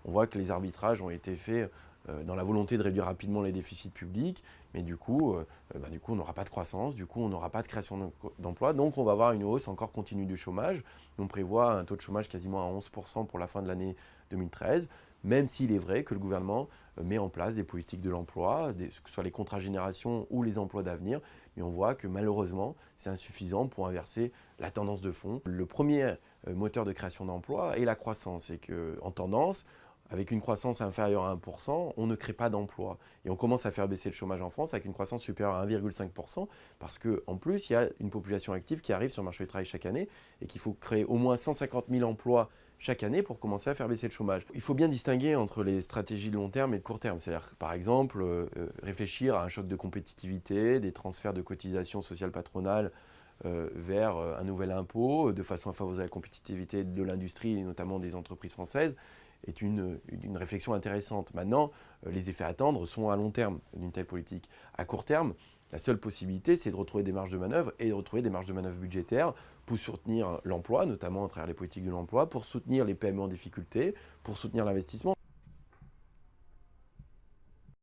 On voit que les arbitrages ont été faits dans la volonté de réduire rapidement les déficits publics, mais du coup, on n'aura pas de croissance, du coup, on n'aura pas de création d'emplois, donc on va avoir une hausse encore continue du chômage. On prévoit un taux de chômage quasiment à 11% pour la fin de l'année 2013, même s'il est vrai que le gouvernement met en place des politiques de l'emploi, que ce soit les contrats génération ou les emplois d'avenir, mais on voit que malheureusement, c'est insuffisant pour inverser la tendance de fond. Le premier moteur de création d'emplois est la croissance, et qu'en tendance, avec une croissance inférieure à 1%, on ne crée pas d'emplois. Et on commence à faire baisser le chômage en France avec une croissance supérieure à 1,5%, parce qu'en plus, il y a une population active qui arrive sur le marché du travail chaque année, et qu'il faut créer au moins 150 000 emplois chaque année pour commencer à faire baisser le chômage. Il faut bien distinguer entre les stratégies de long terme et de court terme. C'est-à-dire, par exemple, réfléchir à un choc de compétitivité, des transferts de cotisations sociales patronales vers un nouvel impôt, de façon à favoriser la compétitivité de l'industrie et notamment des entreprises françaises, est une réflexion intéressante. Maintenant, les effets à attendre sont à long terme d'une telle politique. À court terme, la seule possibilité, c'est de retrouver des marges de manœuvre et de retrouver des marges de manœuvre budgétaires pour soutenir l'emploi, notamment à travers les politiques de l'emploi, pour soutenir les PME en difficulté, pour soutenir l'investissement.